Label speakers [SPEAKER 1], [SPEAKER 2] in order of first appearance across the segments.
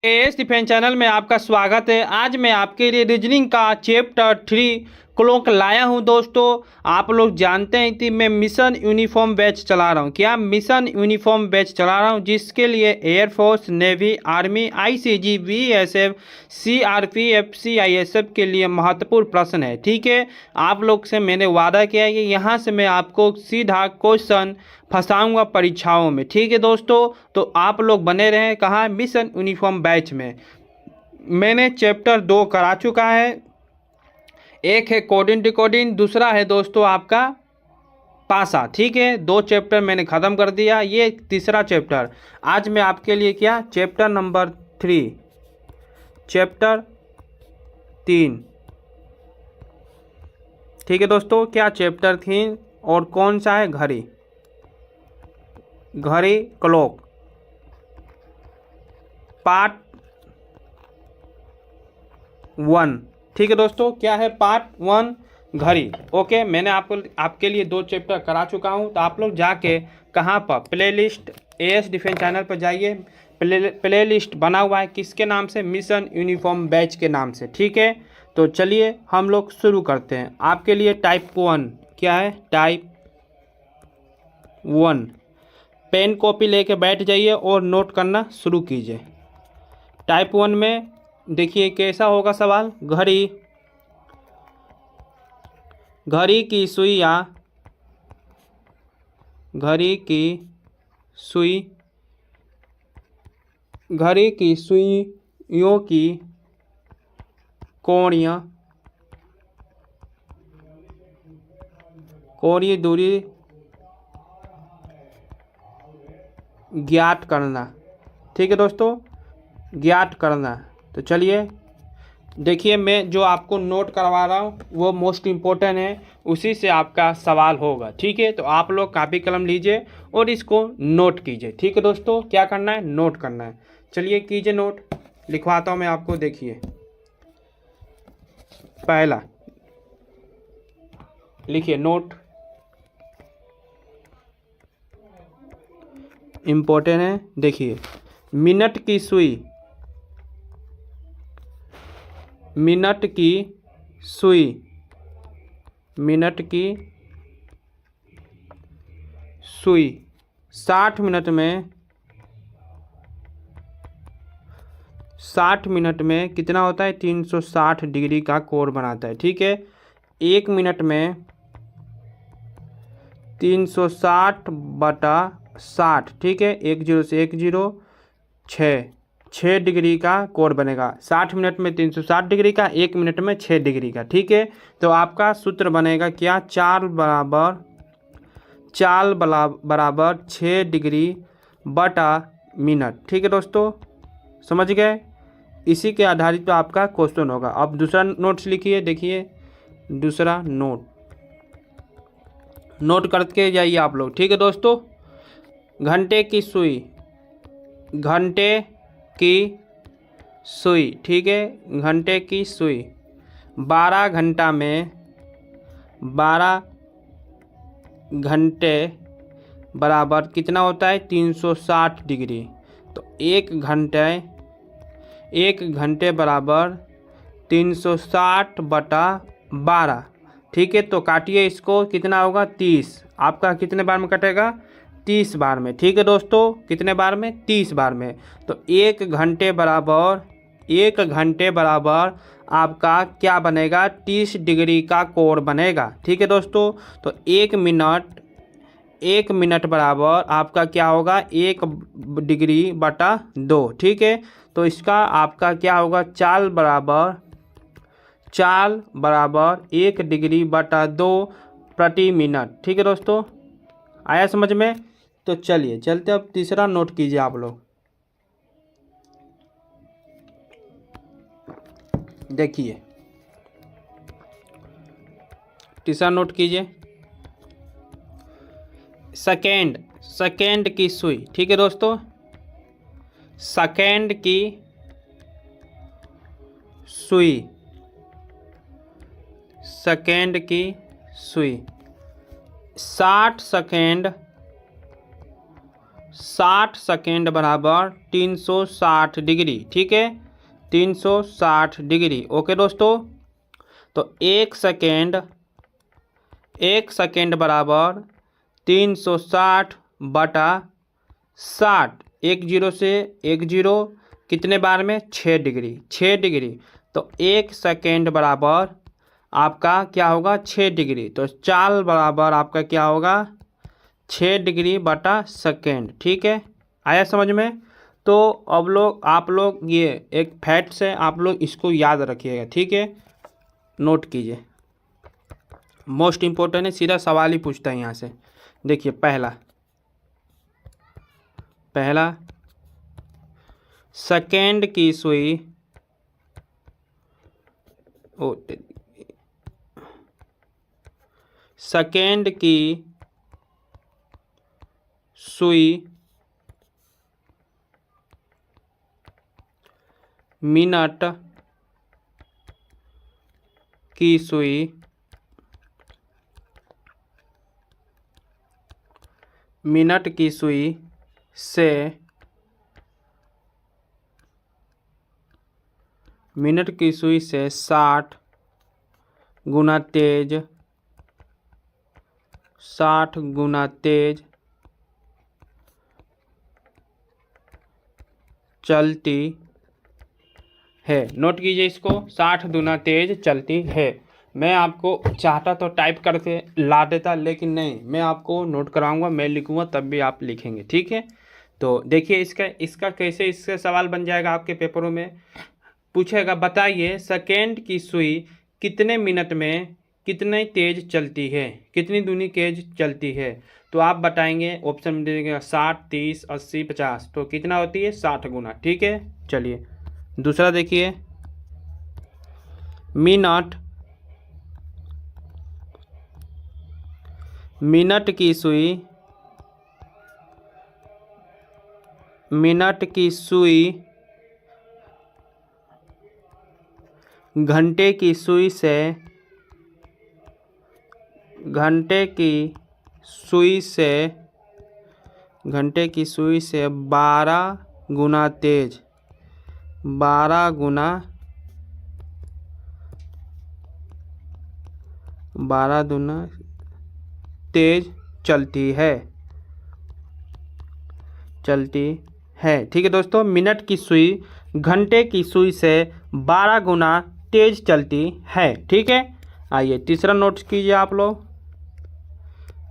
[SPEAKER 1] As defence channel में आपका स्वागत है। आज मैं आपके लिए रीजनिंग का चैप्टर 3 क्लॉक लाया हूं। दोस्तों, आप लोग जानते हैं कि मैं मिशन यूनिफॉर्म बैच चला रहा हूं। क्या मिशन यूनिफॉर्म बैच चला रहा हूं, जिसके लिए air force, navy, army, ICG, BSF, CRPF, CISF के लिए महत्वपूर्ण प्रश्न है। ठीक है, आप लोग से मैंने वादा किया है कि यहाँ से मैं आपको सीधा क्वेश्चन फंसाऊंगा परीक्षाओं में। ठीक है दोस्तों, तो आप लोग बने रहें कहाँ, मिशन यूनिफॉर्म बैच में। मैंने चैप्टर 2 करा चुका है। एक है कोडिंग डिकोडिंग, दूसरा है दोस्तों आपका पासा। ठीक है, 2 चैप्टर मैंने ख़त्म कर दिया, ये तीसरा चैप्टर। आज मैं आपके लिए क्या चैप्टर नंबर 3, चैप्टर 3। ठीक है दोस्तों, क्या चैप्टर 3 और कौन सा है? घड़ी, घड़ी क्लॉक, पार्ट 1। ठीक है दोस्तों, क्या है? पार्ट 1 घड़ी। ओके, मैंने आपके लिए 2 चैप्टर करा चुका हूं। तो आप लोग जाके कहाँ पर, प्लेलिस्ट एएस डिफेंस चैनल पर जाइए। प्लेलिस्ट बना हुआ है किसके नाम से? मिशन यूनिफॉर्म बैच के नाम से। ठीक है, तो चलिए हम लोग शुरू करते हैं। आपके लिए टाइप 1 क्या है? टाइप 1। पेन कॉपी लेके बैठ जाइए और नोट करना शुरू कीजिए। टाइप 1 में देखिए कैसा होगा सवाल। घड़ी, घड़ी की सुइयाँ, घड़ी की सुई, घड़ी की सुइयों की कोणीय दूरी ज्ञात करना। ठीक है दोस्तों, ज्ञात करना। तो चलिए देखिए, मैं जो आपको नोट करवा रहा हूँ वो मोस्ट इम्पोर्टेंट है, उसी से आपका सवाल होगा। ठीक है, तो आप लोग कापी कलम लीजिए और इसको नोट कीजिए। ठीक है दोस्तों, क्या करना है? नोट करना है। चलिए कीजिए नोट, लिखवाता हूँ मैं आपको। देखिए, पहला लिखिए नोट, इम्पोर्टेंट है। देखिए, मिनट की सुई, मिनट की सुई, मिनट की सुई 60 मिनट में, 60 मिनट में कितना होता है? 360 डिग्री का कोण बनाता है। ठीक है, 1 मिनट में 360/60। ठीक है, 10 से 10, 6 डिग्री का कोण बनेगा। 60 मिनट में 360 डिग्री का, 1 मिनट में 6 डिग्री का। ठीक है, तो आपका सूत्र बनेगा क्या? चाल बराबर 6 डिग्री बटा मिनट। ठीक है दोस्तों, समझ गए? इसी के आधारित पे आपका क्वेश्चन होगा। अब दूसरा नोट्स लिखिए। देखिए, दूसरा नोट करके जाइए आप लोग। ठीक है दोस्तों, घंटे की सुई, घंटे की सुई। ठीक है, घंटे की सुई 12 घंटा में, 12 घंटे बराबर कितना होता है? 360 डिग्री। तो 1 घंटे बराबर 360/12। ठीक है, तो काटिए इसको, कितना होगा? 30। आपका कितने बार में कटेगा? 30 बार में। ठीक है दोस्तों, कितने बार में? 30 बार में। तो 1 घंटे बराबर आपका क्या बनेगा? 30 डिग्री का कोण बनेगा। ठीक है दोस्तों, तो 1 मिनट बराबर आपका क्या होगा? 1 डिग्री बटा 2। ठीक है, तो इसका आपका क्या होगा? चाल बराबर 1 डिग्री बटा 2 प्रति मिनट। ठीक है दोस्तों, आया समझ में? तो चलिए चलते, अब तीसरा नोट कीजिए आप लोग। देखिए, तीसरा नोट कीजिए। सेकेंड की सुई। ठीक है दोस्तों, सेकेंड की सुई, सेकेंड की सुई 60 सेकेंड 60 सेकेंड बराबर 360 डिग्री। ठीक है, 360 डिग्री। ओके दोस्तों, तो 1 सेकेंड बराबर 360 बटा 60। 10 से 10 कितने बार में? 6 डिग्री। 6 डिग्री, तो 1 सेकेंड बराबर आपका क्या होगा? 6 डिग्री। तो चाल बराबर आपका क्या होगा? 6 डिग्री बटा सेकेंड। ठीक है, आया समझ में? तो अब आप लोग ये एक फैक्ट्स है, आप लोग इसको याद रखिएगा। ठीक है, नोट कीजिए, मोस्ट इम्पोर्टेंट है, सीधा सवाल ही पूछता है यहाँ से। देखिए पहला सेकेंड की सुई सेकेंड की सुई मिनट की सुई मिनट की सुई से 60 गुना तेज 60 गुना तेज चलती है। नोट कीजिए इसको, 60 गुना तेज चलती है। मैं आपको चाहता तो टाइप करके ला देता, लेकिन नहीं, मैं आपको नोट कराऊंगा, मैं लिखूंगा तब भी आप लिखेंगे। ठीक है, तो देखिए इसका कैसे इससे सवाल बन जाएगा आपके पेपरों में। पूछेगा, बताइए सेकेंड की सुई कितने मिनट में कितनी तेज चलती है, कितनी दूनी तेज चलती है। तो आप बताएंगे, ऑप्शन में दे देंगे 60, 30, 80, 50। तो कितना होती है? 60 गुना। ठीक है, चलिए दूसरा देखिए, मिनट की सुई घंटे की सुई से 12 गुना तेज 12 गुना तेज चलती है। ठीक है दोस्तों, मिनट की सुई घंटे की सुई से 12 गुना तेज चलती है। ठीक है, आइए तीसरा नोट कीजिए आप लोग,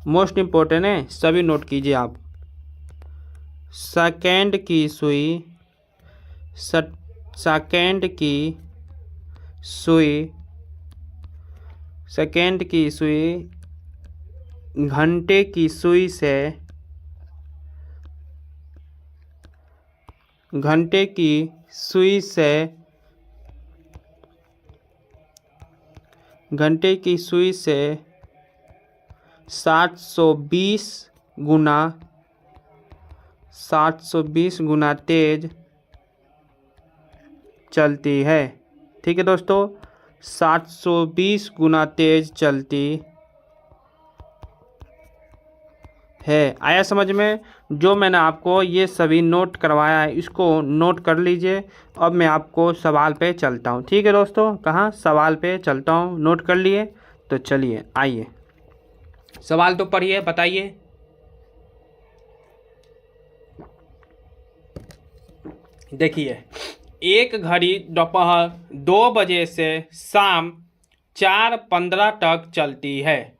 [SPEAKER 1] मोस्ट इम्पोर्टेंट है, सभी नोट कीजिए आप। सेकेंड की सुई घंटे की सुई से 720 गुना तेज चलती है। ठीक है दोस्तों, 720 गुना तेज चलती है। आया समझ में? जो मैंने आपको ये सभी नोट करवाया है, इसको नोट कर लीजिए। अब मैं आपको सवाल पे चलता हूँ। ठीक है दोस्तों, कहाँ? सवाल पे चलता हूँ। नोट कर लिए? तो चलिए आइए, सवाल तो पढ़िए, बताइए। देखिए, एक घड़ी दोपहर 2 बजे से शाम 4:15 तक चलती है।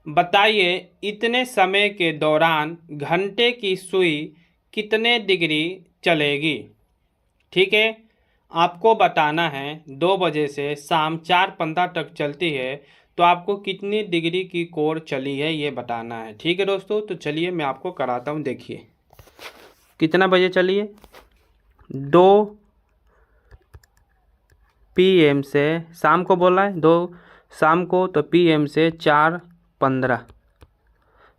[SPEAKER 1] बताइए इतने समय के दौरान घंटे की सुई कितने डिग्री चलेगी। ठीक है, आपको बताना है 2 बजे से शाम 4:15 तक चलती है, तो आपको कितनी डिग्री की कोण चली है ये बताना है। ठीक है दोस्तों, तो चलिए मैं आपको कराता हूँ। देखिए कितना बजे चली है? 2 PM से, शाम को बोला है 2 शाम को, तो PM से 4:15।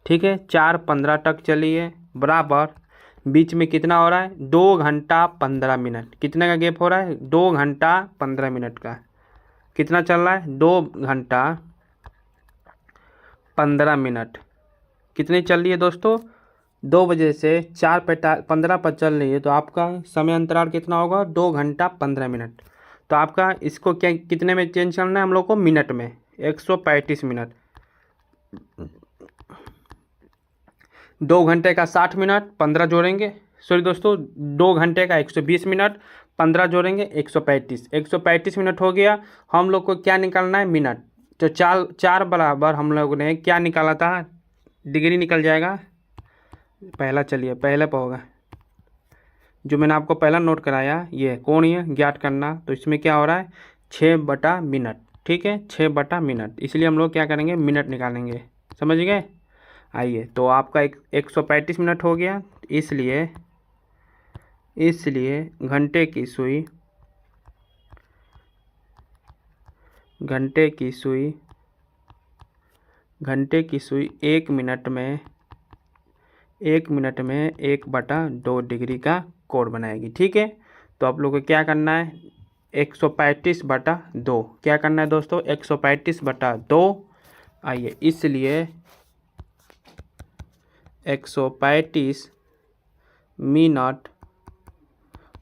[SPEAKER 1] ठीक है, 4:15 तक चली है, बराबर बीच में कितना हो रहा है? 2 घंटा 15 मिनट। कितने का गैप हो रहा है? 2 घंटा 15 मिनट का। कितना चल रहा है? 2 घंटा 15 मिनट। कितनी चल रही है दोस्तों? 2 बजे से 4:15 पर चल रही है, तो आपका समय अंतराल कितना होगा? 2 घंटा 15 मिनट। तो आपका इसको क्या कितने में चेंज करना है हम लोग को? मिनट में। 135 मिनट। 2 घंटे का 60 मिनट, 15 जोड़ेंगे, सॉरी दोस्तों, 2 घंटे का 120 मिनट, 15 जोड़ेंगे 135। 135 मिनट हो गया। हम लोग को क्या निकालना है? मिनट। तो चार चार बराबर हम लोग ने क्या निकाला था? डिग्री निकल जाएगा। पहला, चलिए पहले पर होगा जो मैंने आपको पहला नोट कराया, ये कोणीय ज्ञात करना। तो इसमें क्या हो रहा है? 6/मिनट। ठीक है, 6/मिनट। इसलिए हम लोग क्या करेंगे? मिनट निकालेंगे। समझ गए? आइए, तो आपका 135 मिनट हो गया। इसलिए इसलिए घंटे की सुई घंटे की सुई 1 मिनट में 1/2 कोण बनाएगी। ठीक है, तो आप लोग को क्या करना है? 135/2 क्या करना है दोस्तों? 135/2। आइए, इसलिए 135 मिनट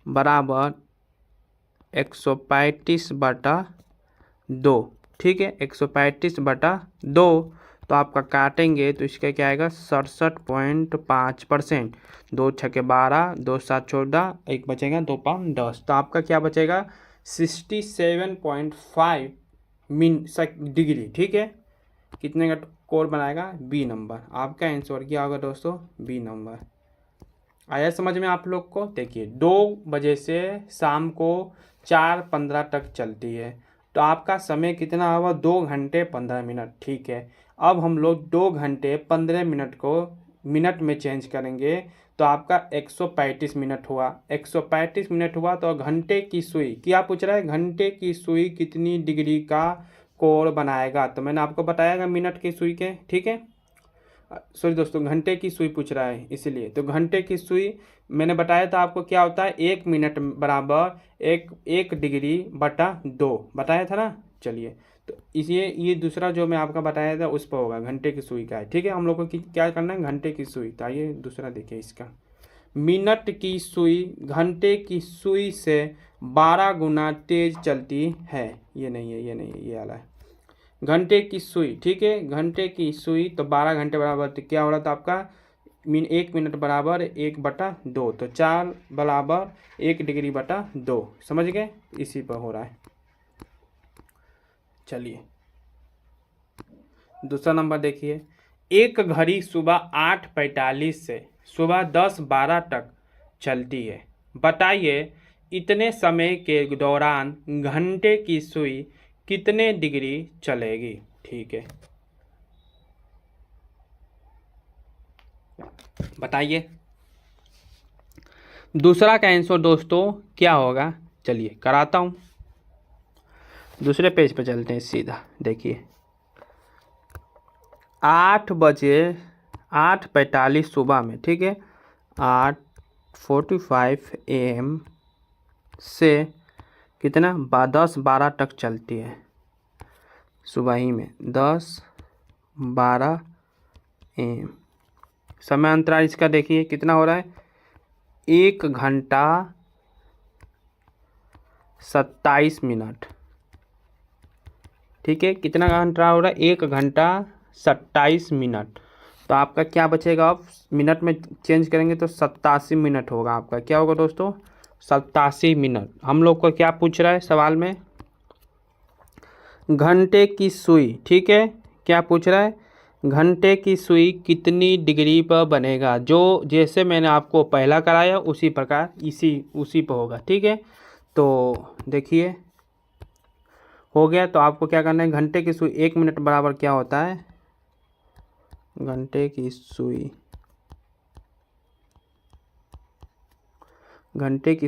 [SPEAKER 1] बराबर 135/2। ठीक है, 135/2। तो आपका काटेंगे तो इसका क्या आएगा? 67.5%। 2×6=12, 2×7=14, 1 बचेगा, 2×5=10। तो आपका क्या बचेगा? 67.5 डिग्री। ठीक है, कितने का कोण बनाएगा? B number. आपका आंसर क्या होगा दोस्तों? B number. आया समझ में आप लोग को? देखिए, 2 बजे से शाम को 4:15 तक चलती है, तो आपका समय कितना होगा? 2 घंटे 15 मिनट। ठीक है, अब हम लोग 2 घंटे 15 मिनट को मिनट में चेंज करेंगे, तो आपका 135 मिनट हुआ। 135 मिनट हुआ, तो घंटे की सुई क्या पूछ रहा है? घंटे की सुई कितनी डिग्री का कोण बनाएगा? तो मैंने आपको बताया मिनट की सुई के। ठीक है, सॉरी दोस्तों, घंटे की सुई पूछ रहा है, इसलिए तो घंटे की सुई मैंने बताया था आपको क्या होता है? 1 मिनट बराबर 1 डिग्री/2 बताया था ना। चलिए, तो इसलिए ये दूसरा जो मैं आपका बताया था उस पर होगा, घंटे की सुई का है। ठीक है, हम लोग को क्या करना है? घंटे की सुई। तो आइए दूसरा देखिए इसका। मिनट की सुई घंटे की सुई से 12 गुना तेज चलती है। ये नहीं है, ये नहीं है, ये वाला है। घंटे की सुई, ठीक है, घंटे की सुई, तो 12 घंटे बराबर तो क्या हो रहा था आपका? 1 मिनट बराबर 1/2, तो 4 बराबर 1 डिग्री/2। समझ गए? इसी पर हो रहा है। चलिए दूसरा नंबर देखिए। एक घड़ी सुबह 8:45 से सुबह 10:12 तक चलती है। बताइए इतने समय के दौरान घंटे की सुई कितने डिग्री चलेगी? ठीक है, बताइए। दूसरा का आंसर दोस्तों क्या होगा? चलिए कराता हूँ। दूसरे पेज पर चलते हैं सीधा। देखिए, 8:45 सुबह में, ठीक है, 8:45 AM से कितना? 10:12 तक चलती है। सुबह ही में 10:12 AM। समय अंतराल इसका देखिए कितना हो रहा है? 1 घंटा 27 मिनट। ठीक है, कितना घंटा हो रहा है? 1 घंटा 27 मिनट। तो आपका क्या बचेगा? अब मिनट में चेंज करेंगे तो 87 मिनट होगा। आपका क्या होगा दोस्तों? 87 मिनट। हम लोग को क्या पूछ रहा है सवाल में? घंटे की सुई, ठीक है, क्या पूछ रहा है? घंटे की सुई कितनी डिग्री पर बनेगा? जो जैसे मैंने आपको पहला कराया उसी प्रकार उसी पर होगा। ठीक है, तो देखिए हो गया। तो आपको क्या करना है? घंटे की सुई 1 मिनट बराबर क्या होता है? घंटे की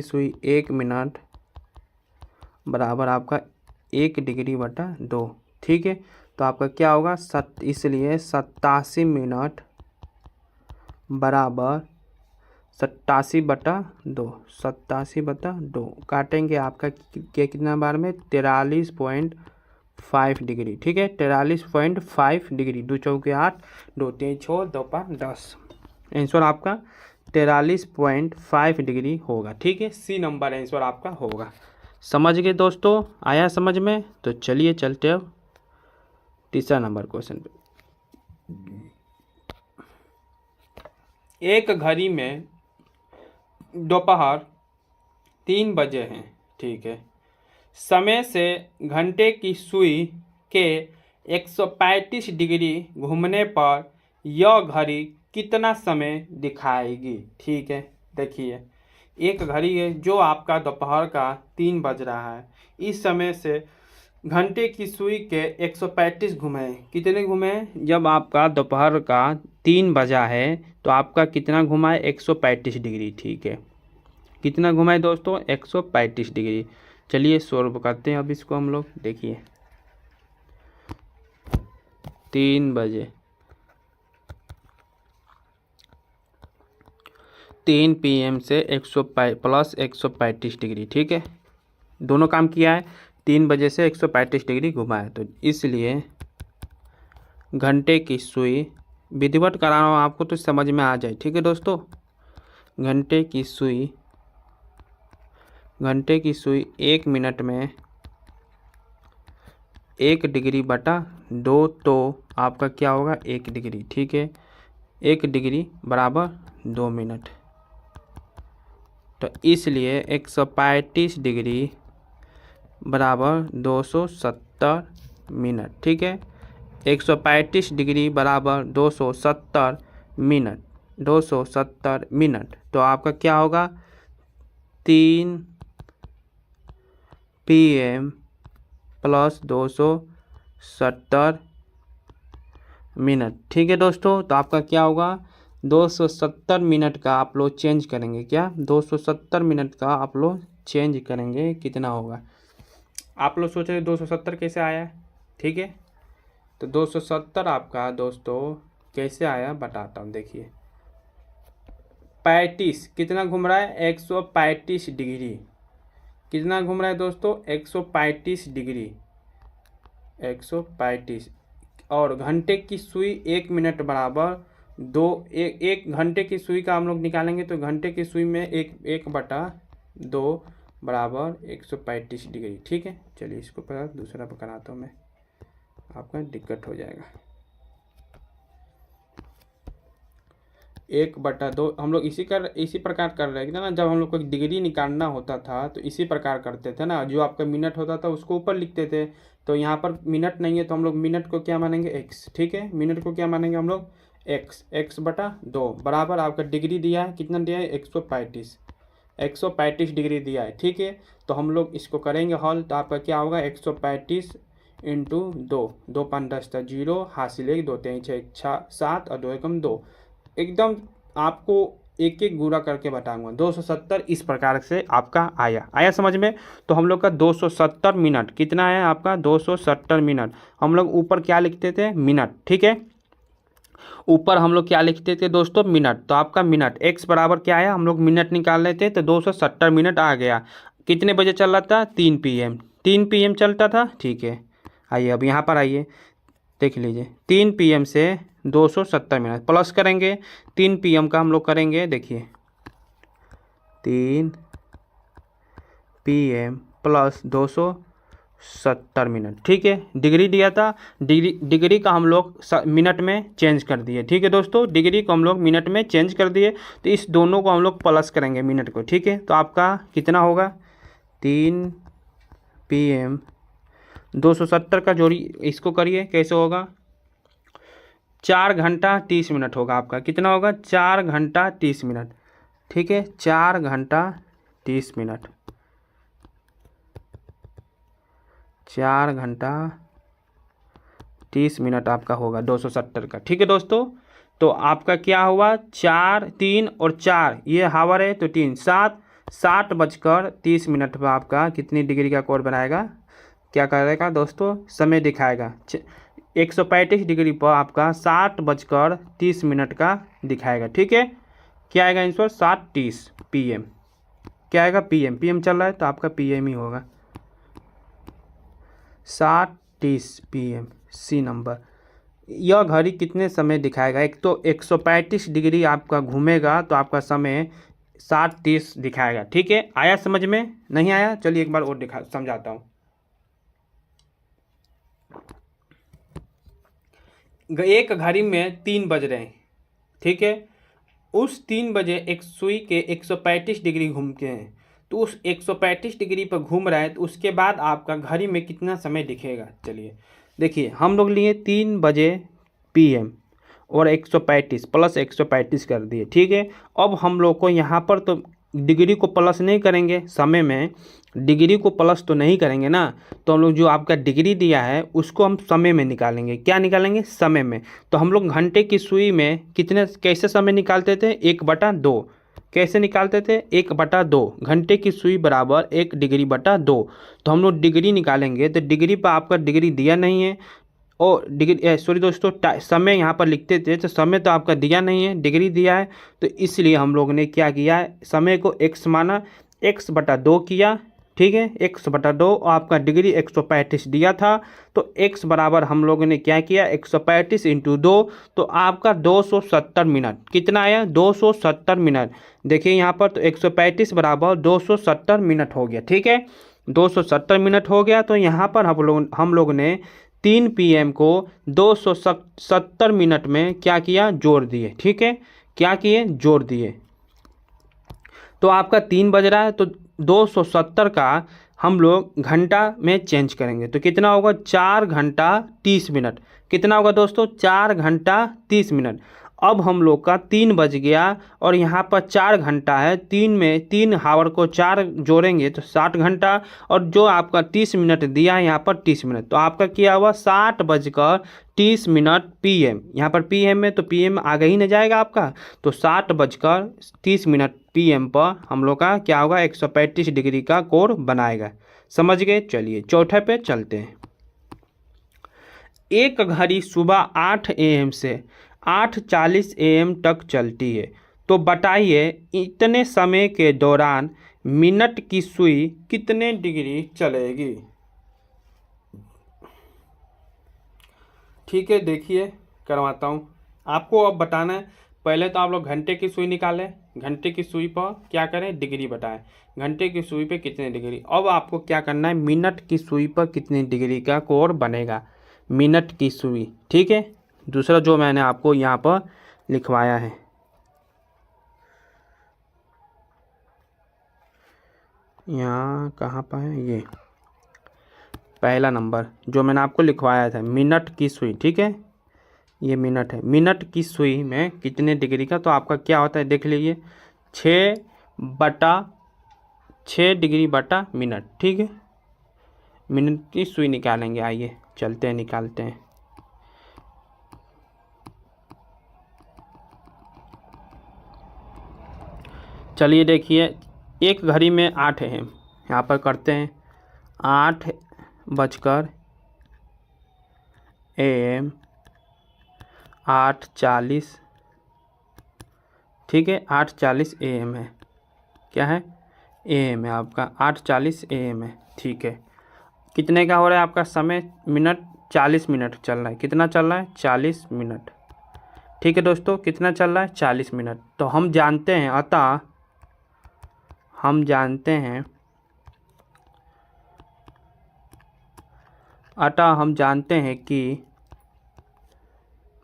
[SPEAKER 1] सुई 1 मिनट बराबर आपका 1 डिग्री/2। ठीक है, तो आपका क्या होगा? इसलिए 87 मिनट बराबर 87/2। 87/2 काटेंगे आपका कितना बार में? 43.5 डिग्री। ठीक है, 43.5 डिग्री। 2 × 4 = 8, 2 × 3 = 6, 2 × 5 = 10। आंसर आपका 43.5 डिग्री होगा। ठीक है, सी नंबर आंसर आपका होगा। समझ गए दोस्तों, आया समझ में? तो चलिए चलते अब तीसरा नंबर क्वेश्चन पे। एक घड़ी में दोपहर 3 बजे हैं। ठीक है, समय से घंटे की सुई के 135 डिग्री घूमने पर यह घड़ी कितना समय दिखाएगी। ठीक है, देखिए एक घड़ी है जो आपका दोपहर का 3 बज रहा है। इस समय से घंटे की सुई के 135 घुमाएं। कितने घुमाएं? जब आपका दोपहर का 3 बजा है तो आपका कितना घुमाए? 135 डिग्री। ठीक है, कितना घुमाए दोस्तों? 135 डिग्री। चलिए सॉल्व करते हैं अब इसको हम लोग। देखिए 3 बजे 3 PM से 135 डिग्री। ठीक है, दोनों काम किया है। 3 बजे से 135 डिग्री घुमा है, तो इसलिए घंटे की सुई, विधिवत करा रहा हूँ आपको तो समझ में आ जाए। ठीक है दोस्तों, घंटे की सुई 1 मिनट में 1 डिग्री बटा 2, तो आपका क्या होगा? 1 डिग्री। ठीक है, 1 डिग्री बराबर 2 मिनट, तो इसलिए 135 डिग्री बराबर 270 मिनट। ठीक है, 135 डिग्री बराबर 270 मिनट, तो आपका क्या होगा? 3 PM प्लस 270 मिनट। ठीक है दोस्तों, तो आपका क्या होगा? 270 मिनट का आप लोग चेंज करेंगे। क्या 270 मिनट का आप लोग चेंज करेंगे, कितना होगा? आप लोग सोच रहे 270 कैसे आया? ठीक है, तो 270 आपका दोस्तों कैसे आया बताता हूँ। देखिए 35 कितना घूम रहा है? 135 डिग्री। कितना घूम रहा है दोस्तों? 135 डिग्री, 135। और घंटे की सुई 1 मिनट बराबर 2, एक घंटे की सुई का हम लोग निकालेंगे तो घंटे की सुई में 1/2 बराबर 135 डिग्री। ठीक है, चलिए इसको दूसरा कराता हूँ मैं, आपका दिक्कत हो जाएगा। 1/2 हम लोग इसी प्रकार कर रहे थे ना, जब हम लोग को डिग्री निकालना होता था तो इसी प्रकार करते थे ना। जो आपका मिनट होता था उसको ऊपर लिखते थे, तो यहाँ पर मिनट नहीं है तो हम लोग मिनट को क्या मानेंगे? x। ठीक है, मिनट को क्या मानेंगे हम लोग? x/2 बराबर आपका डिग्री दिया है, कितना दिया है? 135 डिग्री दिया है। ठीक है, तो हम लोग इसको करेंगे हल, तो आपका क्या होगा? 135 इंटू 2 5 10 0, हासिल 1 2 3 6 7 और 2 एकम 2। एकदम आपको एक एक गुणा करके बताऊंगा। 270 इस प्रकार से आपका आया समझ में? तो हम लोग का 270 मिनट कितना है आपका? 270 मिनट। हम लोग ऊपर क्या लिखते थे? मिनट। ठीक है, ऊपर हम लोग क्या लिखते थे दोस्तों? मिनट। तो आपका मिनट x बराबर क्या है? हम लोग मिनट निकाल रहे थे तो 270 मिनट आ गया। कितने बजे चल रहा था? 3 PM चलता था। ठीक है, आइए अब यहाँ पर आइए, देख लीजिए 3 PM से 270 मिनट प्लस करेंगे। 3 PM का हम लोग करेंगे, देखिए 3 PM प्लस 270 मिनट। ठीक है, डिग्री दिया था, डिग्री का हम लोग मिनट में चेंज कर दिए। ठीक है दोस्तों, डिग्री को हम लोग मिनट में चेंज कर दिए, तो इस दोनों को हम लोग प्लस करेंगे मिनट को। ठीक है, तो आपका कितना होगा? 3 PM 270 का जोड़ी, इसको करिए कैसे होगा? 4 घंटा 30 मिनट होगा आपका। कितना होगा? 4 घंटा 30 मिनट। ठीक है, 4 घंटा 30 मिनट, 4 घंटा 30 मिनट आपका होगा 270 का। ठीक है दोस्तों, तो आपका क्या हुआ? 4 3 और 4 ये हावर है, तो 3 7 बजकर 30 मिनट पर आपका कितनी डिग्री का कोण बनाएगा? क्या करेगा दोस्तों? समय दिखाएगा। 135 डिग्री पर आपका 7 बजकर 30 मिनट का दिखाएगा। ठीक है, क्या आएगा आंसर? 7:30 PM। क्या आएगा? PM चल रहा है तो आपका PM ही होगा। 7:30 PM, सी नंबर। यह घड़ी कितने समय दिखाएगा। एक तो 135 डिग्री आपका घूमेगा तो आपका समय 7:30 दिखाएगा। ठीक है, आया समझ में? नहीं आया? चलिए एक बार और समझाता हूँ। एक घड़ी में 3 बज रहे हैं, ठीक है। उस 3 बजे एक सुई के 135 डिग्री घूमते हैं, तो उस 135 डिग्री पर घूम रहा है तो उसके बाद आपका घड़ी में कितना समय दिखेगा। चलिए देखिए, हम लोग लिए 3 बजे PM और 135 प्लस 135 कर दिए, ठीक है। अब हम लोग को यहाँ पर तो डिग्री को प्लस नहीं करेंगे, समय में डिग्री को प्लस तो नहीं करेंगे ना, तो हम लोग जो आपका डिग्री दिया है उसको हम समय में निकालेंगे। क्या निकालेंगे? समय में। तो हम लोग घंटे की सुई में कितने कैसे समय निकालते थे? 1/2। कैसे निकालते थे? 1/2। घंटे की सुई बराबर 1 डिग्री बटा 2। तो हम लोग डिग्री निकालेंगे तो डिग्री पर आपका डिग्री दिया नहीं है, और डिग्री सॉरी दोस्तों, समय यहाँ पर लिखते थे तो समय तो आपका दिया नहीं है, डिग्री दिया है। तो इसलिए हम लोग ने क्या किया है, समय को x माना, x/2 किया, ठीक है। x/2 और आपका डिग्री 135 दिया था, तो x बराबर हम लोगों ने क्या किया, 135 × 2, तो आपका 270 मिनट। कितना आया? 270 मिनट। देखिए यहाँ पर तो 135 बराबर 270 मिनट हो गया, ठीक है। 270 मिनट हो गया, तो यहाँ पर हम लोग ने 3 PM को 270 मिनट में क्या किया, जोड़ दिए, ठीक है। क्या किए? जोड़ दिए। तो आपका 3 बज रहा है तो 270 का हम लोग घंटा में चेंज करेंगे तो कितना होगा, 4 घंटा 30 मिनट। कितना होगा दोस्तों? 4 घंटा 30 मिनट। अब हम लोग का 3 बज गया और यहाँ पर 4 घंटा है, 3 में 3 हावर को 4 जोड़ेंगे तो 60 घंटा, और जो आपका 30 मिनट दिया है यहाँ पर 30 मिनट, तो आपका क्या हुआ, 60:30 PM। यहाँ पर PM में तो PM आगे ही नहीं जाएगा आपका, तो 60:30 PM पर हम लोग का क्या होगा, 135 डिग्री का कोण बनाएगा। समझ गए? चलिए चौथे पे चलते हैं। एक घड़ी सुबह 8 AM से 8:40 AM तक चलती है, तो बताइए इतने समय के दौरान मिनट की सुई कितने डिग्री चलेगी। ठीक है, देखिए करवाता हूँ आपको। अब बताना है, पहले तो आप लोग घंटे की सुई निकालें, घंटे की सुई पर क्या करें, डिग्री बताएं, घंटे की सुई पे कितने डिग्री। अब आपको क्या करना है, मिनट की सुई पर कितनी डिग्री का कोण बनेगा, मिनट की सुई, ठीक है। दूसरा जो मैंने आपको यहाँ पर लिखवाया है, यहाँ कहाँ पर है, ये पहला नंबर जो मैंने आपको लिखवाया था, मिनट की सुई, ठीक है। ये मिनट है, मिनट की सुई में कितने डिग्री का, तो आपका क्या होता है देख लीजिए, 6 डिग्री बटा मिनट, ठीक है। मिनट की सुई निकालेंगे, आइए चलते हैं, निकालते हैं। चलिए देखिए, एक घड़ी में 8 है, यहाँ पर करते हैं 8:00 AM 8:40, ठीक है। 8:40 AM है, क्या है, AM है आपका, 8:40 AM है, ठीक है। कितने का हो रहा है आपका समय, मिनट 40 मिनट चल रहा है। कितना चल रहा है, 40 मिनट, ठीक है दोस्तों। कितना चल रहा है, 40 मिनट। तो हम जानते हैं, अतः हम जानते हैं कि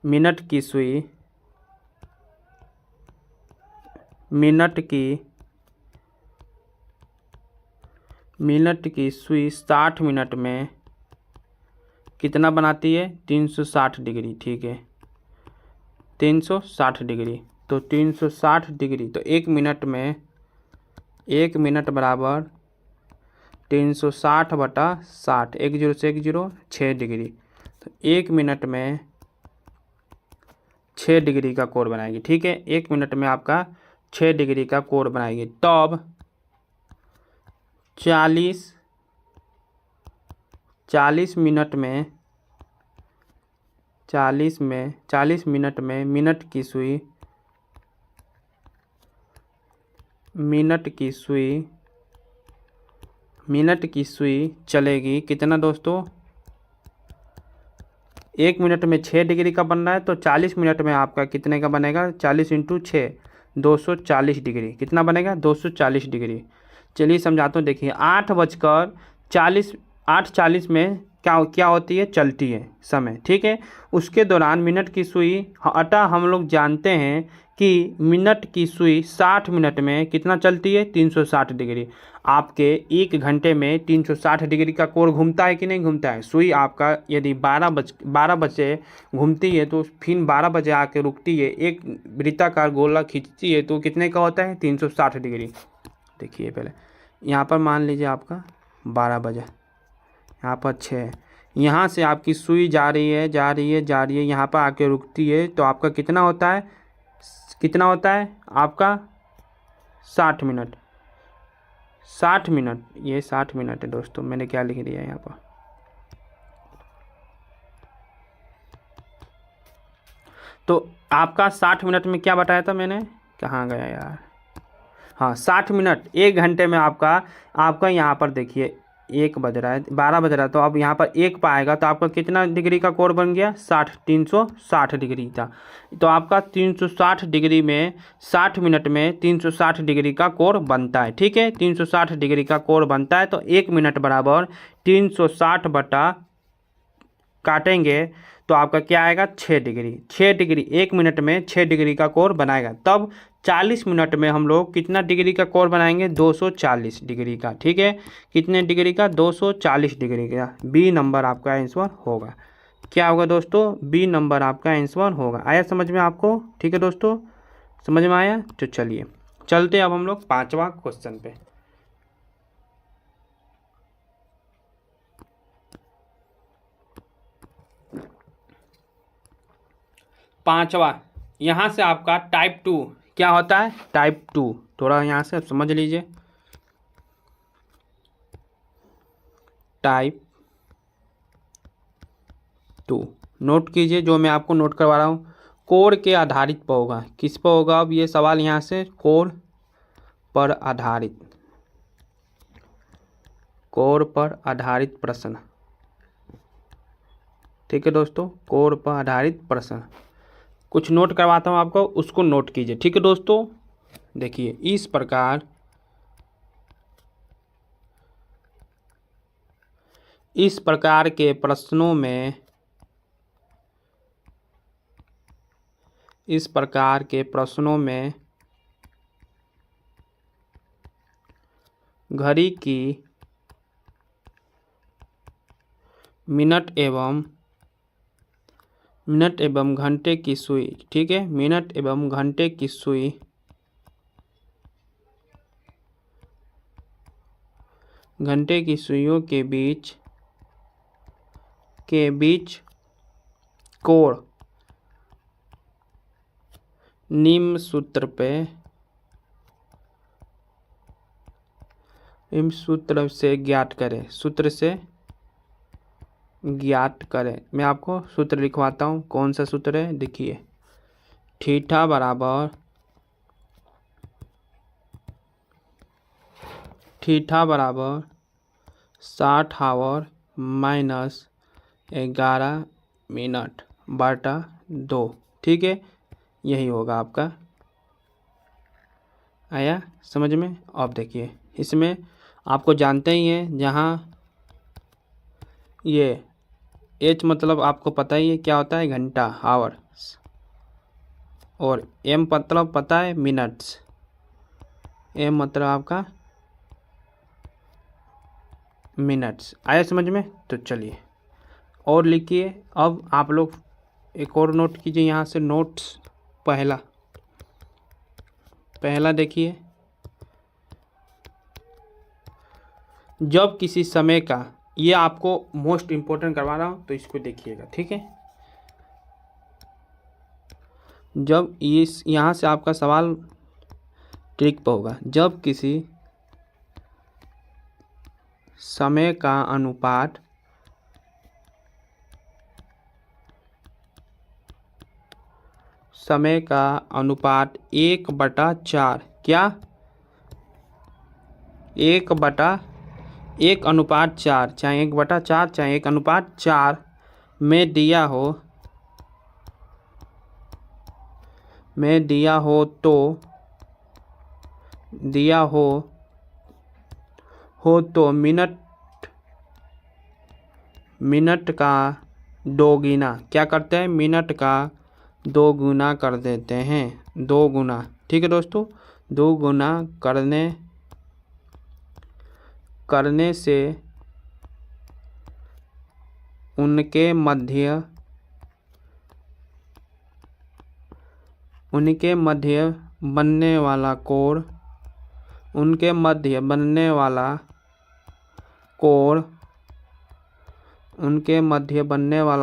[SPEAKER 1] मिनट की सुई मिनट की सुई 60 मिनट में कितना बनाती है, 360 डिग्री, ठीक है। 360 डिग्री, तो 360 डिग्री, तो 1 मिनट में, 1 मिनट बराबर 360/60, 1 0 से 1 0, 6 डिग्री, तो 1 मिनट में 6 डिग्री का कोण बनाएगी, ठीक है। 1 मिनट में आपका 6 डिग्री का कोण बनाएगी। तब 40 मिनट में 40 मिनट में मिनट की सुई चलेगी कितना दोस्तों, 1 मिनट में 6 डिग्री का बन रहा है, तो 40 मिनट में आपका कितने का बनेगा? 40 इंटू 6, 240 डिग्री। कितना बनेगा? 240 डिग्री। चलिए समझाता हूँ। देखिए 8:40, 8:40 में क्या क्या होती है? चलती है समय, ठीक है। उसके दौरान मिनट की सुई, अतः हम लोग जानते हैं कि मिनट की सुई 60 मिनट में कितना चलती है? 360 डिग्री। आपके 1 घंटे में 360 डिग्री का कोण घूमता है कि नहीं घूमता है? सुई आपका यदि 12 बजे घूमती है तो फिर 12 बजे आके रुकती है, एक वृत्ताकार गोला खींचती है, तो कितने का होता है? 360 डिग्री। देखिए पहले यहाँ पर मान लीजिए आपका 12 बजे, यहाँ पर 6, यहाँ से आपकी सुई जा रही है जा रही है जा रही है, यहाँ पर आके रुकती है, तो आपका कितना होता है? कितना होता है आपका? 60 मिनट। 60 मिनट, ये 60 मिनट है दोस्तों। मैंने क्या लिख दिया यहाँ पर? तो आपका 60 मिनट में क्या बताया था मैंने? कहाँ गया यार? हाँ 60 मिनट, 1 घंटे में आपका यहाँ पर देखिए 1 बज रहा है, 12 बज रहा है, तो अब यहाँ पर 1 पाएगा तो आपका कितना डिग्री का कोण बन गया? 360 डिग्री था। तो आपका 360 डिग्री में 60 मिनट में 360 डिग्री का कोण बनता है, ठीक है। 360 डिग्री का कोण बनता है, तो 1 मिनट बराबर 360 बटा काटेंगे तो आपका क्या आएगा? 6 डिग्री। 6 डिग्री 1 मिनट में 6 डिग्री का कोण बनाएगा। तब 40 मिनट में हम लोग कितना डिग्री का कोण बनाएंगे? 240 डिग्री का, ठीक है। कितने डिग्री का? 240 डिग्री का। बी नंबर आपका आंसर होगा। क्या होगा दोस्तों? बी नंबर आपका आंसर होगा। आया समझ में आपको? ठीक है दोस्तों, समझ में आया? तो चलिए चलते अब हम लोग 5वां क्वेश्चन पे। 5वां, यहाँ से आपका टाइप 2 क्या होता है? टाइप 2 थोड़ा यहाँ से समझ लीजिए। टाइप 2 नोट कीजिए, जो मैं आपको नोट करवा रहा हूँ। कोण के आधारित पर होगा। किस पर होगा? अब ये सवाल यहाँ से कोण पर आधारित, कोण पर आधारित प्रश्न, ठीक है दोस्तों। कोण पर आधारित प्रश्न कुछ नोट करवाता हूँ आपको, उसको नोट कीजिए, ठीक है दोस्तों। देखिए इस प्रकार के प्रश्नों में, इस प्रकार के प्रश्नों में घड़ी की मिनट एवं घंटे की सुई, ठीक है, मिनट एवं घंटे की सुई घंटे की सुइयों के बीच कोण निम्न सूत्र से ज्ञात करें। सूत्र से ज्ञात करें। मैं आपको सूत्र लिखवाता हूँ। कौन सा सूत्र है? देखिए, थीटा बराबर 60 आवर माइनस 11 मिनट बटा 2, ठीक है। यही होगा आपका। आया समझ में? अब देखिए इसमें आपको जानते ही हैं, जहाँ ये एच मतलब आपको पता ही है क्या होता है? घंटा, आवर, और एम मतलब पता है? मिनट्स। एम मतलब आपका मिनट्स। आया समझ में? तो चलिए और लिखिए। अब आप लोग एक और नोट कीजिए यहाँ से। नोट्स पहला देखिए, जब किसी समय का, ये आपको मोस्ट इम्पोर्टेंट करवा रहा हूँ तो इसको देखिएगा, ठीक है। जब इस यहाँ से आपका सवाल ट्रिक पर होगा। जब किसी समय का अनुपात समय का अनुपात 1/4, क्या 1/1 अनुपात 4, चाहे 1/4 चाहे 1/4 में दिया हो तो मिनट का दोगुना क्या करते हैं, मिनट का दोगुना कर देते हैं, दोगुना। ठीक है दोस्तों, दोगुना करने से उनके मध्य बनने वाला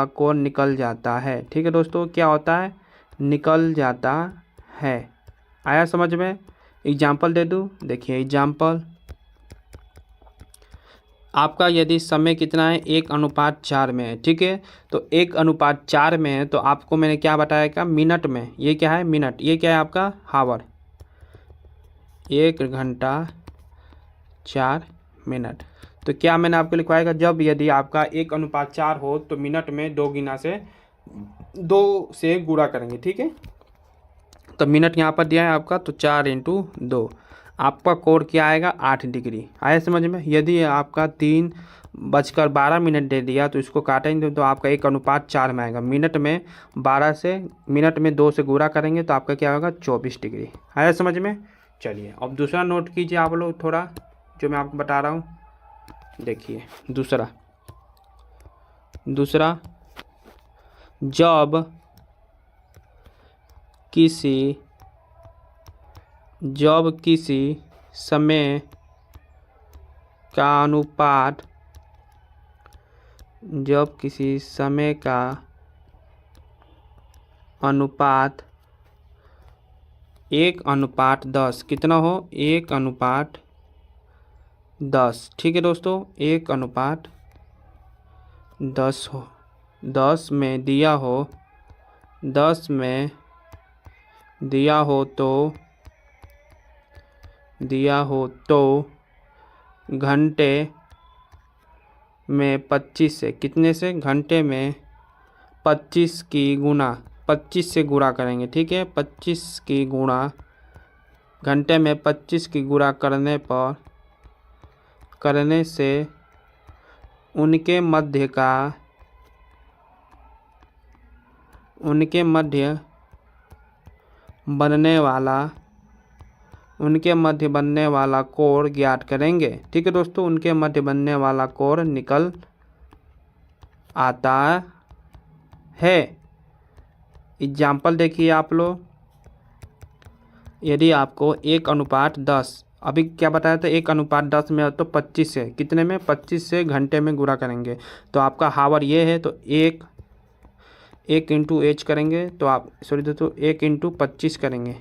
[SPEAKER 1] कोण निकल जाता है। ठीक है दोस्तों, क्या होता है, निकल जाता है। आया समझ में? एग्जाम्पल दे दूँ, देखिए एग्जाम्पल आपका यदि समय कितना है 1:4 में है। ठीक है, तो 1:4 में है तो आपको मैंने क्या बताया क्या, मिनट में, ये क्या है मिनट, ये क्या है आपका हावर, 1 घंटा 4 मिनट। तो क्या मैंने आपको लिखवाएगा, जब यदि आपका 1:4 हो तो मिनट में 2 से गुणा करेंगे। ठीक है, तो मिनट यहाँ पर दिया है आपका, तो 4 × 2 आपका कोण क्या आएगा, 8 डिग्री। आया समझ में? यदि आपका 3:12 दे दिया तो इसको काटेंगे तो आपका 1:4 में आएगा। मिनट में 2 से गुणा करेंगे तो आपका क्या होगा, 24 डिग्री। आया समझ में? चलिए अब दूसरा नोट कीजिए आप लोग थोड़ा, जो मैं आपको बता रहा हूँ। देखिए दूसरा, जब किसी समय का अनुपात 1:10 कितना हो, 1:10। ठीक है दोस्तों, 1:10 हो, 10 में दिया हो तो घंटे में 25 से, कितने से, घंटे में 25 से गुणा करेंगे। ठीक है, 25 की गुणा, घंटे में 25 की गुणा करने से उनके मध्य बनने वाला कोण ज्ञात करेंगे। ठीक है दोस्तों, उनके मध्य बनने वाला कोण निकल आता है। एग्जाम्पल देखिए आप लोग, यदि आपको 1:10 अभी क्या बताया था, 1:10 में तो 25 से, कितने में, 25 से घंटे में गुणा करेंगे तो आपका हावर ये है, तो 1 × h करेंगे तो आप दोस्तों 1 × 25 करेंगे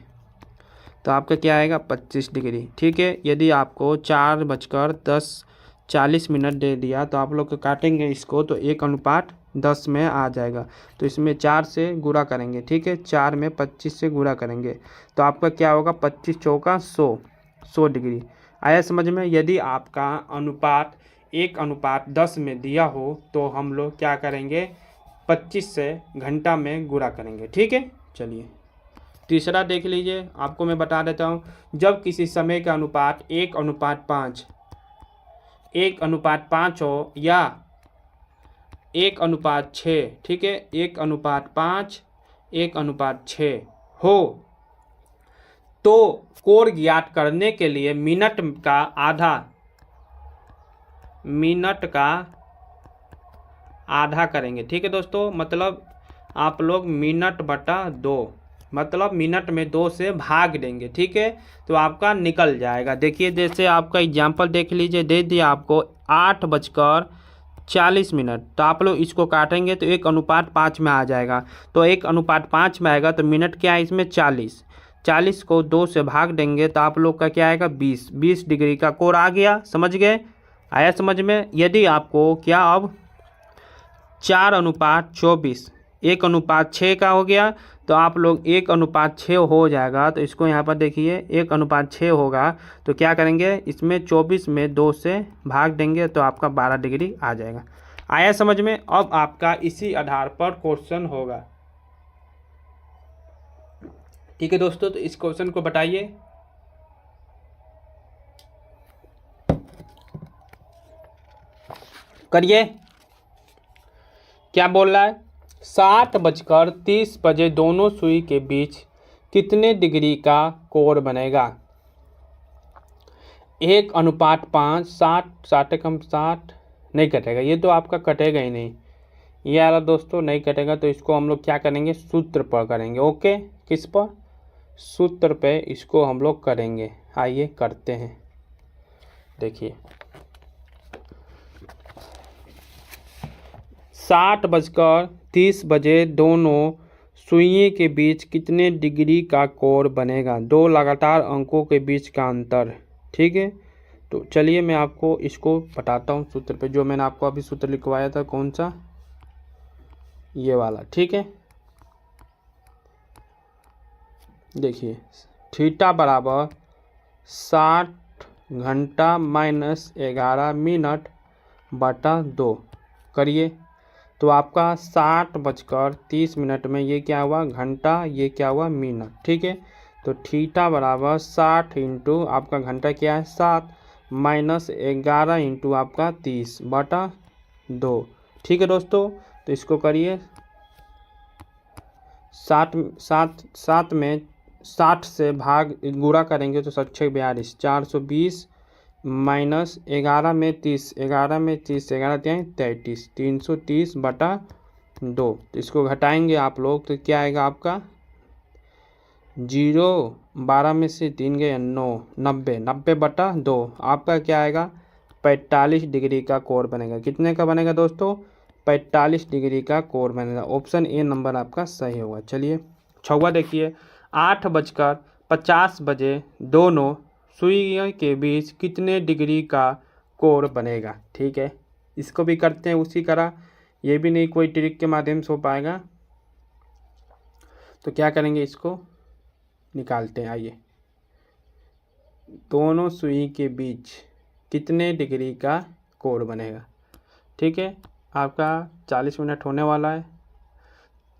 [SPEAKER 1] तो आपका क्या आएगा, 25 डिग्री। ठीक है, यदि आपको 4:10:40 दे दिया तो आप लोग काटेंगे इसको तो 1:10 में आ जाएगा, तो इसमें 4 से गुणा करेंगे। ठीक है, 4 में 25 से गुणा करेंगे तो आपका क्या होगा, 25 चौका 100 डिग्री। आया समझ में? यदि आपका अनुपात 1:10 में दिया हो तो हम लोग क्या करेंगे, 25 से घंटा में गुणा करेंगे। ठीक है, चलिए तीसरा देख लीजिए, आपको मैं बता देता हूँ। जब किसी समय का अनुपात 1:5 हो या 1:6, ठीक है, 1:5 1:6 हो तो कोण ज्ञात करने के लिए मिनट का आधा करेंगे। ठीक है दोस्तों, मतलब आप लोग मिनट/2, मतलब मिनट में 2 से भाग देंगे। ठीक है, तो आपका निकल जाएगा। देखिए जैसे आपका एग्जाम्पल देख लीजिए, दे दिया आपको 8:40 तो आप लोग इसको काटेंगे तो 1:5 में आ जाएगा। तो 1:5 में आएगा तो मिनट क्या है इसमें, 40 को 2 से भाग देंगे तो आप लोग का क्या आएगा, 20 डिग्री का कोण आ गया। समझ गए? आया समझ में? यदि आपको क्या अब 4:24 1:6 का हो गया तो आप लोग 1:6 हो जाएगा तो इसको यहाँ पर देखिए 1:6 होगा तो क्या करेंगे, इसमें 24 में 2 से भाग देंगे तो आपका 12 डिग्री आ जाएगा। आया समझ में। अब आपका इसी आधार पर क्वेश्चन होगा। ठीक है दोस्तों, तो इस क्वेश्चन को बताइए। करिए, क्या बोल रहा है। 7:30 दोनों सुई के बीच कितने डिग्री का कोण बनेगा। 1:5, 60, 60 नहीं कटेगा, ये तो आपका कटेगा ही नहीं, ये वाला दोस्तों नहीं कटेगा। तो इसको हम लोग क्या करेंगे, सूत्र पर करेंगे। ओके, किस पर, सूत्र पे इसको हम लोग करेंगे। आइए करते हैं। देखिए 7:30 दोनों सुइयों के बीच कितने डिग्री का कोण बनेगा। दो लगातार अंकों के बीच का अंतर। ठीक है, तो चलिए मैं आपको इसको बताता हूँ सूत्र पे। जो मैंने आपको अभी सूत्र लिखवाया था, कौन सा, ये वाला। ठीक है, देखिए थीटा बराबर 60 घंटा माइनस 11 मिनट बटा 2 करिए। तो आपका 7:30 में ये क्या हुआ, घंटा, ये क्या हुआ, मिनट। ठीक है, तो थीटा बराबर 60 इंटू आपका घंटा क्या है 7 माइनस 11 इंटू आपका 30 बटा 2। ठीक है दोस्तों, तो इसको करिए। 60 में 60 से भाग गुणा करेंगे तो 7 6 42, 420 माइनस 11 में 30, 11 में 30, 11 33, 330 बटा 2। तो इसको घटाएंगे आप लोग तो क्या आएगा आपका 0, 12 में से 3 गए 9, 90, 90 बटा 2। आपका क्या आएगा 45 डिग्री का कोण बनेगा। कितने का बनेगा दोस्तों, 45 डिग्री का कोण बनेगा। ऑप्शन ए नंबर आपका सही होगा। चलिए 6वां देखिए। 8:50 दोनों सुइयों के बीच कितने डिग्री का कोण बनेगा। ठीक है, इसको भी करते हैं उसी तरह, ये भी नहीं कोई ट्रिक के माध्यम से हो पाएगा। तो क्या करेंगे, इसको निकालते हैं। आइए, दोनों सुई के बीच कितने डिग्री का कोण बनेगा। ठीक है, आपका 40 मिनट होने वाला है।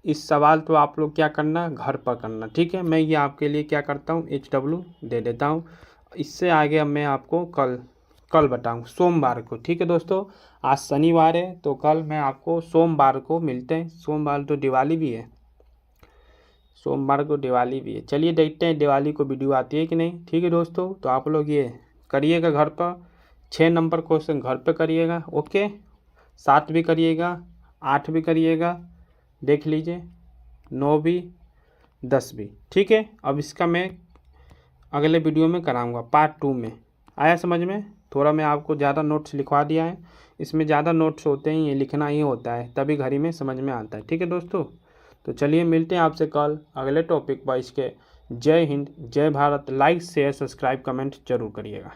[SPEAKER 1] इस सवाल तो आप लोग क्या करना, घर पर करना। ठीक है, मैं ये आपके लिए क्या करता हूँ, HW दे देता हूँ। इससे आगे अब मैं आपको कल बताऊँ, सोमवार को। ठीक है दोस्तों, आज शनिवार है तो कल मैं आपको सोमवार को मिलते हैं। सोमवार तो दिवाली भी है, सोमवार को दिवाली भी है। चलिए देखते हैं दिवाली को वीडियो आती है कि नहीं। ठीक है दोस्तों, तो आप लोग ये करिएगा घर पर। 6 नंबर क्वेश्चन घर पे करिएगा। ओके, 7 भी करिएगा, 8 भी करिएगा, देख लीजिए, 9 भी, 10 भी। ठीक है, अब इसका मैं अगले वीडियो में कराऊंगा पार्ट 2 में। आया समझ में। थोड़ा मैं आपको ज़्यादा नोट्स लिखवा दिया है, इसमें ज़्यादा नोट्स होते हैं, ये लिखना ही होता है, तभी घर ही में समझ में आता है। ठीक है दोस्तों, तो चलिए मिलते हैं आपसे कल अगले टॉपिक पर। इसके जय हिंद, जय Bharat. Like share subscribe comment जरूर करिएगा।